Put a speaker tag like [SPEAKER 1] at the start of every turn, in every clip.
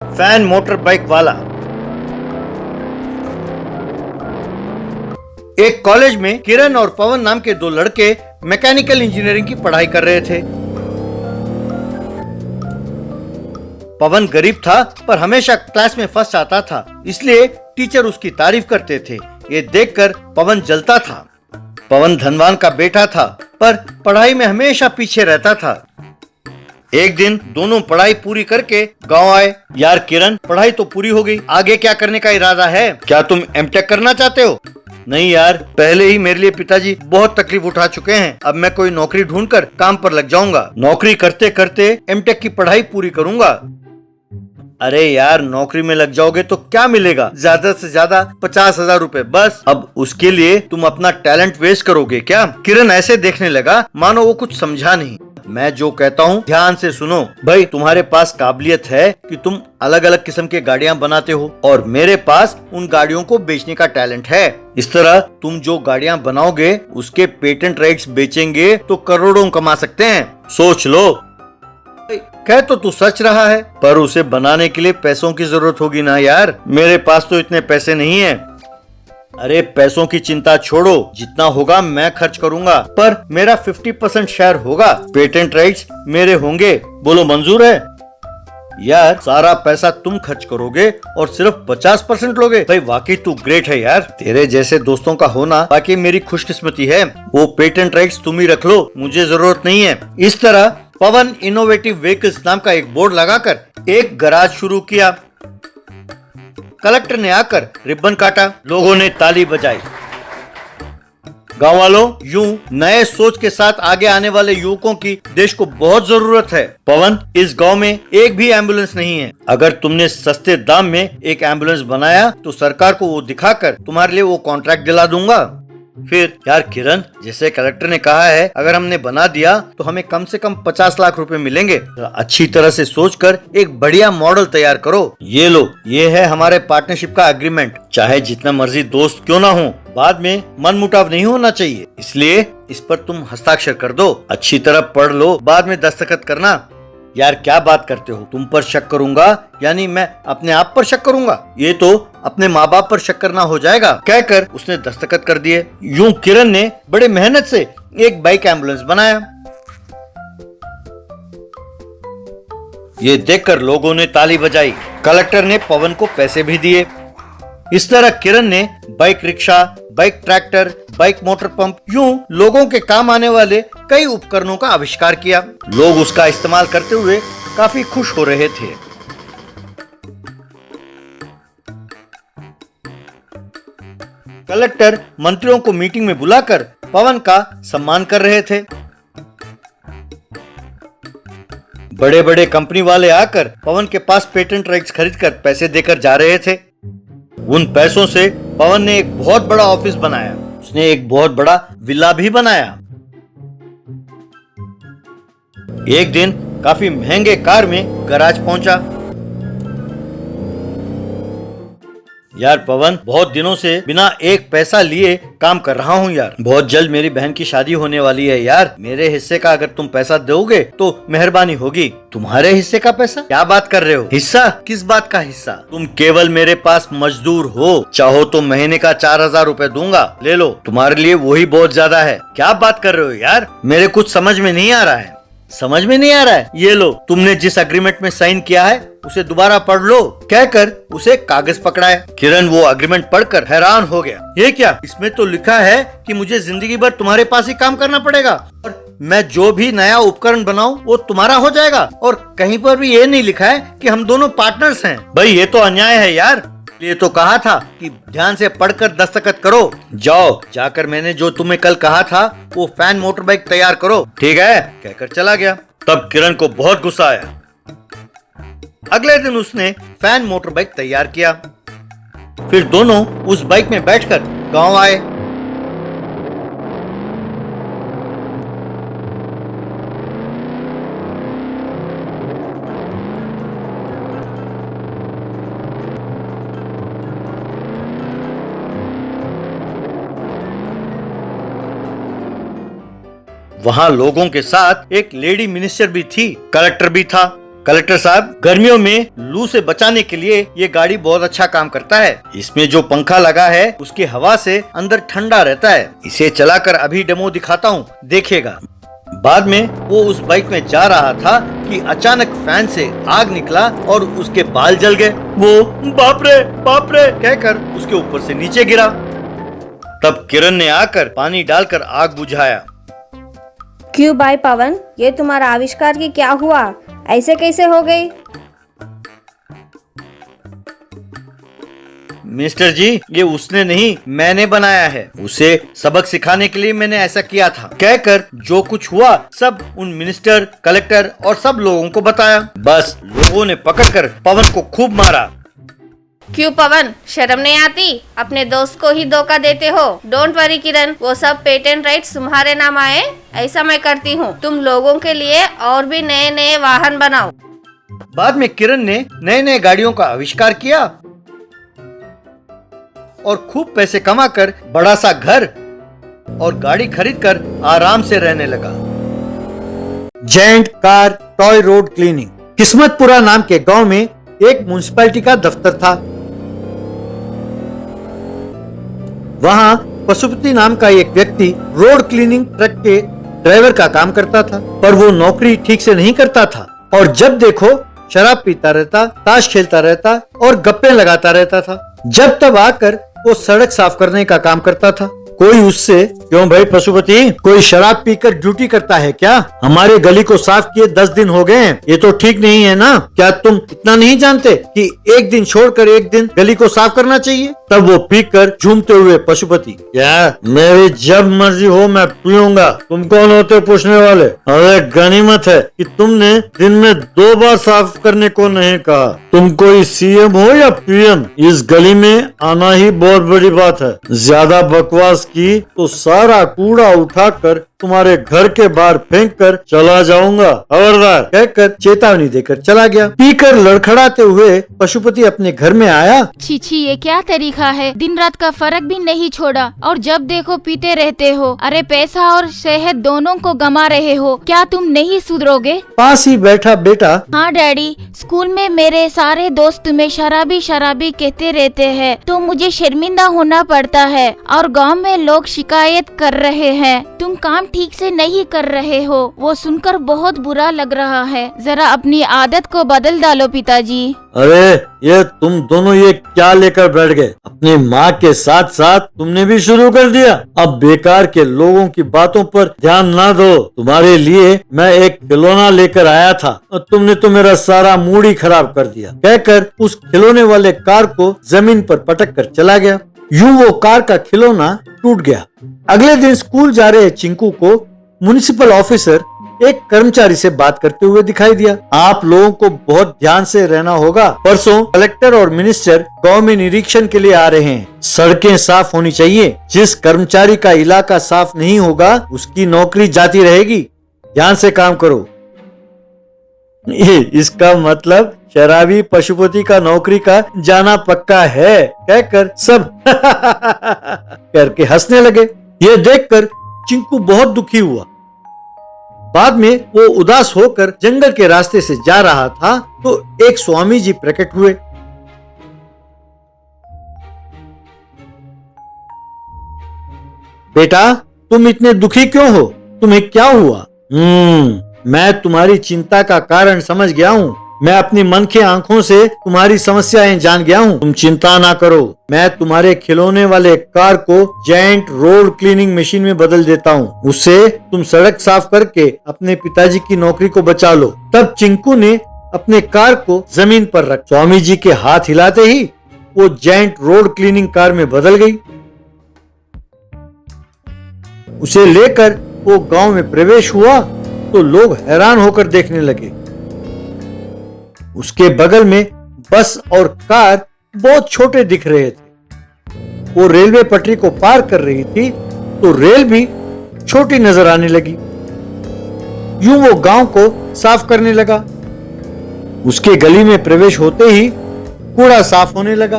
[SPEAKER 1] Fan motor bike वाला। एक college में किरण और पवन नाम के दो लड़के मैकेनिकल इंजीनियरिंग की पढ़ाई कर रहे थे। पवन गरीब था पर हमेशा क्लास में फर्स्ट आता था, इसलिए टीचर उसकी तारीफ करते थे। ये देखकर पवन जलता था। पवन धनवान का बेटा था पर पढ़ाई में हमेशा पीछे रहता था। एक दिन दोनों पढ़ाई पूरी करके गांव आए। यार किरण, पढ़ाई तो पूरी हो गई, आगे क्या करने का इरादा है? क्या तुम एमटेक करना चाहते हो? नहीं यार, पहले ही मेरे लिए पिताजी बहुत तकलीफ उठा चुके हैं। अब मैं कोई नौकरी ढूंढकर काम पर लग जाऊंगा। नौकरी करते करते एमटेक की पढ़ाई पूरी करूंगा। अरे यार, नौकरी में लग जाओगे तो क्या मिलेगा? ज्यादा से ज्यादा 50,000 रुपए बस। अब उसके लिए तुम अपना टैलेंट वेस्ट करोगे क्या? किरण ऐसे देखने लगा मानो वो कुछ समझा नहीं। मैं जो कहता हूँ ध्यान से सुनो। भाई, तुम्हारे पास काबिलियत है कि तुम अलग अलग किस्म के गाड़ियाँ बनाते हो और मेरे पास उन गाड़ियों को बेचने का टैलेंट है। इस तरह तुम जो गाड़ियाँ बनाओगे उसके पेटेंट राइट्स बेचेंगे तो करोड़ों कमा सकते हैं। सोच लो। कह तो तू सच रहा है, पर उसे बनाने के लिए पैसों की जरूरत होगी ना यार। मेरे पास तो इतने पैसे नहीं है। अरे पैसों की चिंता छोड़ो, जितना होगा मैं खर्च करूंगा, पर मेरा 50% शेयर होगा। पेटेंट राइट्स मेरे होंगे। बोलो मंजूर है? यार, सारा पैसा तुम खर्च करोगे और सिर्फ 50% लोगे? भाई वाकई तू ग्रेट है यार। तेरे जैसे दोस्तों का होना बाकी मेरी खुशकिस्मती है। वो पेटेंट राइट्स तुम ही रख लो, मुझे जरूरत नहीं है। इस तरह पवन इनोवेटिव व्हीकल्स नाम का एक बोर्ड लगाकर एक गराज शुरू किया। कलेक्टर ने आकर रिबन काटा, लोगों ने ताली बजाई। गांव वालों, यूं नए सोच के साथ आगे आने वाले युवकों की देश को बहुत जरूरत है। पवन, इस गांव में एक भी एम्बुलेंस नहीं है। अगर तुमने सस्ते दाम में एक एम्बुलेंस बनाया तो सरकार को वो दिखाकर तुम्हारे लिए वो कॉन्ट्रैक्ट दिला दूंगा। फिर यार किरण, जैसे कलेक्टर ने कहा है, अगर हमने बना दिया तो हमें कम से कम 50 लाख रुपए मिलेंगे। तो अच्छी तरह से सोचकर एक बढ़िया मॉडल तैयार करो। ये लो, ये है हमारे पार्टनरशिप का एग्रीमेंट। चाहे जितना मर्जी दोस्त क्यों ना हो, बाद में मनमुटाव नहीं होना चाहिए, इसलिए इस पर तुम हस्ताक्षर कर दो। अच्छी तरह पढ़ लो, बाद में दस्तखत करना। यार क्या बात करते हो? तुम पर शक करूंगा यानी मैं अपने आप पर शक करूंगा? ये तो अपने माँ बाप पर शक करना हो जाएगा। कहकर उसने दस्तखत कर दिए। यूं किरण ने बड़े मेहनत से एक बाइक एम्बुलेंस बनाया। ये देखकर लोगों ने ताली बजाई। कलेक्टर ने पवन को पैसे भी दिए। इस तरह किरण ने bike rickshaw, bike tractor, bike motor pump, यूं लोगों के काम आने वाले कई उपकरणों का आविष्कार किया। लोग उसका इस्तेमाल करते हुए काफी खुश हो रहे थे। कलेक्टर मंत्रियों को मीटिंग में बुलाकर पवन का सम्मान कर रहे थे। बड़े बड़े कंपनी वाले आकर पवन के पास पेटेंट राइट्स खरीदकर पैसे देकर जा रहे थे। उन पैसों से पवन ने एक बहुत बड़ा ऑफिस बनाया। उसने एक बहुत बड़ा विला भी बनाया। एक दिन काफी महंगे कार में गैराज पहुंचा। यार पवन, बहुत दिनों से बिना एक पैसा लिए काम कर रहा हूँ यार। बहुत जल्द मेरी बहन की शादी होने वाली है यार। मेरे हिस्से का अगर तुम पैसा दोगे तो मेहरबानी होगी। तुम्हारे हिस्से का पैसा? क्या बात कर रहे हो? हिस्सा? किस बात का हिस्सा? तुम केवल मेरे पास मजदूर हो। चाहो तो महीने का 4,000 रुपए दूंगा, ले लो। तुम्हारे लिए वही बहुत ज्यादा है। क्या बात कर रहे हो यार? मेरे कुछ समझ में नहीं आ रहा है। समझ में नहीं आ रहा है? ये लो, तुमने जिस एग्रीमेंट में साइन किया है उसे दोबारा पढ़ लो। कहकर उसे कागज पकड़ाया। किरण वो एग्रीमेंट पढ़कर हैरान हो गया। ये क्या? इसमें तो लिखा है कि मुझे जिंदगी भर तुम्हारे पास ही काम करना पड़ेगा और मैं जो भी नया उपकरण बनाऊं वो तुम्हारा हो जाएगा, और कहीं पर भी ये नहीं लिखा है कि हम दोनों पार्टनर्स हैं। भाई ये तो अन्याय है यार। ये तो कहा था कि ध्यान से पढ़कर दस्तखत करो। जाओ, जाकर मैंने जो तुम्हें कल कहा था वो फैन मोटर बाइक तैयार करो। ठीक है, कहकर चला गया। तब किरण को बहुत गुस्सा आया। अगले दिन उसने फैन मोटर बाइक तैयार किया। फिर दोनों उस बाइक में बैठकर गांव आए। वहां लोगों के साथ एक लेडी मिनिस्टर भी थी, कलेक्टर भी था। कलेक्टर साहब, गर्मियों में लू से बचाने के लिए ये गाड़ी बहुत अच्छा काम करता है। इसमें जो पंखा लगा है उसकी हवा से अंदर ठंडा रहता है। इसे चलाकर अभी डेमो दिखाता हूँ, देखिएगा। बाद में वो उस बाइक में जा रहा था कि अचानक फैन से आग निकला और उसके बाल जल गए। वो बाप रे कहकर उसके ऊपर से नीचे गिरा। तब किरण ने आकर पानी डालकर आग बुझाया।
[SPEAKER 2] क्यों भाई पवन, ये तुम्हारा आविष्कार की क्या हुआ? ऐसे कैसे हो गई?
[SPEAKER 1] मिस्टर जी, ये उसने नहीं, मैंने बनाया है। उसे सबक सिखाने के लिए मैंने ऐसा किया था, कहकर जो कुछ हुआ सब उन मिनिस्टर, कलेक्टर और सब लोगों को बताया। बस लोगों ने पकड़कर पवन को खूब मारा।
[SPEAKER 2] क्यों पवन, शर्म नहीं आती? अपने दोस्त को ही धोखा देते हो। डोंट वरी किरण, वो सब पेटेंट राइट्स तुम्हारे नाम आए, ऐसा मैं करती हूँ। तुम लोगों के लिए और भी नए नए वाहन बनाओ।
[SPEAKER 1] बाद में किरण ने नए नए गाड़ियों का आविष्कार किया और खूब पैसे कमाकर बड़ा सा घर और गाड़ी खरीदकर आराम से रहने लगा। जेंट car toy road cleaning. Kismatpura नाम के गांव में एक म्युनिसिपैलिटी का दफ्तर था। वहां पशुपति नाम का एक व्यक्ति रोड क्लीनिंग ट्रक के ड्राइवर का काम करता था, पर वो नौकरी ठीक से नहीं करता था और जब देखो शराब पीता रहता, ताश खेलता रहता और गप्पे लगाता रहता था। जब तब आकर वो सड़क साफ करने का काम करता था। कोई उससे, क्यों भाई पशुपति, कोई शराब पीकर ड्यूटी करता है क्या? हमारे गली को साफ किए 10 दिन हो गए हैं, ये तो ठीक नहीं है ना? क्या तुम इतना नहीं जानते कि एक दिन छोड़कर एक दिन गली को साफ करना चाहिए? तब वो पीकर झूमते हुए पशुपति, क्या मेरी जब मर्जी हो मैं पीऊंगा, तुम कौन होते हो पूछने वाले? अरे गनीमत है कि तुमने दिन में 2 बार साफ करने को नहीं कहा। तुम कोई सीएम हो या पीएम, इस गली में आना ही बहुत बड़ी बात है। ज्यादा बकवास की तो सारा कूड़ा उठाकर तुम्हारे घर के बाहर फेंक कर चला जाऊंगा, खबरदार, कहकर चेतावनी देकर चला गया। पीकर लड़खड़ाते हुए पशुपति अपने घर में आया।
[SPEAKER 3] छी, ये क्या तरीका है? दिन रात का फर्क भी नहीं छोड़ा और जब देखो पीते रहते हो। अरे पैसा और सेहत दोनों को गंवा रहे हो, क्या तुम नहीं सुधरोगे?
[SPEAKER 1] पास ही बैठा बेटा,
[SPEAKER 3] हाँ डैडी, स्कूल में मेरे सारे दोस्त तुम्हें शराबी शराबी कहते रहते हैं, तो मुझे शर्मिंदा होना पड़ता है और गांव में लोग शिकायत कर रहे हैं। तुम काम ठीक से नहीं कर रहे हो, वो सुनकर बहुत बुरा लग रहा है। जरा अपनी आदत को बदल डालो पिताजी।
[SPEAKER 1] अरे ये तुम दोनों ये क्या लेकर बैठ गए? अपनी माँ के साथ साथ तुमने भी शुरू कर दिया। अब बेकार के लोगों की बातों पर ध्यान ना दो। तुम्हारे लिए मैं एक खिलौना लेकर आया था और तुमने तो मेरा सारा मूड ही खराब कर दिया, कहकर उस खिलौने वाले कार को जमीन पर पटक कर चला गया। यूं वो कार का खिलौना टूट गया। अगले दिन स्कूल जा रहे चिंकू को म्युनिसिपल ऑफिसर एक कर्मचारी से बात करते हुए दिखाई दिया। आप लोगों को बहुत ध्यान से रहना होगा। परसों कलेक्टर और मिनिस्टर गांव में निरीक्षण के लिए आ रहे हैं। सड़कें साफ होनी चाहिए। जिस कर्मचारी का इलाका साफ नहीं होगा उसकी नौकरी जाती रहेगी। ध्यान से काम करो। इसका मतलब शराबी पशुपति का नौकरी का जाना पक्का है, कहकर सब करके हंसने लगे। ये देखकर चिंकू बहुत दुखी हुआ। बाद में वो उदास होकर जंगल के रास्ते से जा रहा था तो एक स्वामी जी प्रकट हुए। बेटा, तुम इतने दुखी क्यों हो? तुम्हें क्या हुआ? मैं तुम्हारी चिंता का कारण समझ गया हूँ। मैं अपनी मन की आंखों से तुम्हारी समस्याएं जान गया हूँ। तुम चिंता ना करो, मैं तुम्हारे खिलौने वाले कार को जेंट रोड क्लीनिंग मशीन में बदल देता हूँ। उससे तुम सड़क साफ करके अपने पिताजी की नौकरी को बचा लो। तब चिंकू ने अपने कार को जमीन पर रख स्वामी जी के हाथ हिलाते ही वो जेंट रोड क्लीनिंग कार में बदल गई। उसे लेकर वो गांव में प्रवेश हुआ तो लोग हैरान होकर देखने लगे। उसके बगल में बस और कार बहुत छोटे दिख रहे थे। वो रेलवे पटरी को पार कर रही थी तो रेल भी छोटी नजर आने लगी। यूं वो गांव को साफ करने लगा। उसके गली में प्रवेश होते ही कूड़ा साफ होने लगा।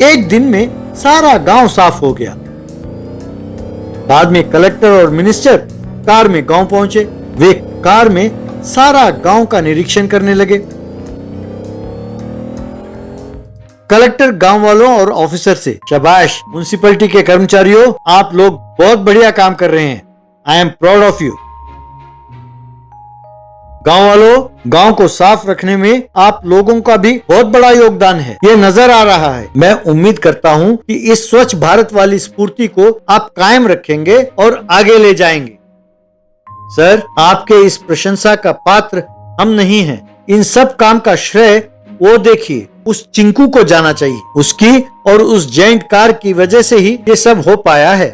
[SPEAKER 1] एक दिन में सारा गांव साफ हो गया। बाद में कलेक्टर और मिनिस्टर कार में गांव पहुंचे। वे कार में सारा गांव का निरीक्षण करने लगे। कलेक्टर गांव वालों और ऑफिसर से, शाबाश म्युनिसिपैलिटी के कर्मचारियों, आप लोग बहुत बढ़िया काम कर रहे हैं। I am proud of you. गांव वालों, गांव को साफ रखने में आप लोगों का भी बहुत बड़ा योगदान है, ये नजर आ रहा है। मैं उम्मीद करता हूं कि इस स्वच्छ भारत वाली स्फूर्ति को आप कायम रखेंगे और आगे ले जाएंगे। सर, आपके इस प्रशंसा का पात्र हम नहीं हैं। इन सब काम का श्रेय वो देखिए उस चिंकू को जाना चाहिए। उसकी और उस जेंट कार की वजह से ही ये सब हो पाया है।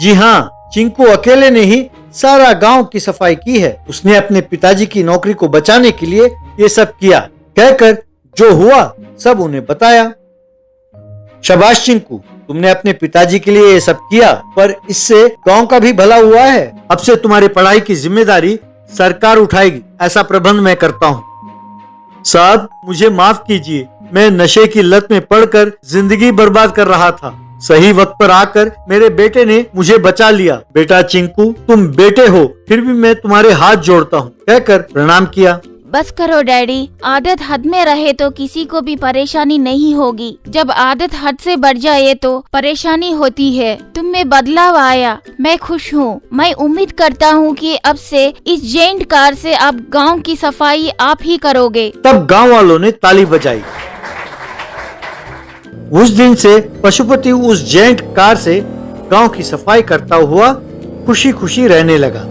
[SPEAKER 1] जी हाँ, चिंकू अकेले ने ही सारा गांव की सफाई की है। उसने अपने पिताजी की नौकरी को बचाने के लिए ये सब किया। कहकर जो हुआ सब उन्हें बताया। शाबाश चिंकू, तुमने अपने पिताजी के लिए ये सब किया, पर इससे गांव का भी भला हुआ है। अब से तुम्हारी पढ़ाई की जिम्मेदारी सरकार उठाएगी, ऐसा प्रबंध मैं करता हूँ। साहब, मुझे माफ कीजिए, मैं नशे की लत में पड़कर जिंदगी बर्बाद कर रहा था। सही वक्त पर आकर मेरे बेटे ने मुझे बचा लिया। बेटा चिंकू, तुम बेटे हो, फिर भी मैं तुम्हारे हाथ जोड़ता हूँ, कहकर प्रणाम किया।
[SPEAKER 3] बस करो डैडी, आदत हद में रहे तो किसी को भी परेशानी नहीं होगी। जब आदत हद से बढ़ जाए तो परेशानी होती है। तुम में बदलाव आया, मैं खुश हूँ। मैं उम्मीद करता हूँ कि अब से इस जेंट कार से आप गांव की सफाई आप ही करोगे।
[SPEAKER 1] तब गांव वालों ने ताली बजाई। उस दिन से पशुपति उस जेंट कार से गांव की सफाई करता हुआ खुशी खुशी रहने लगा।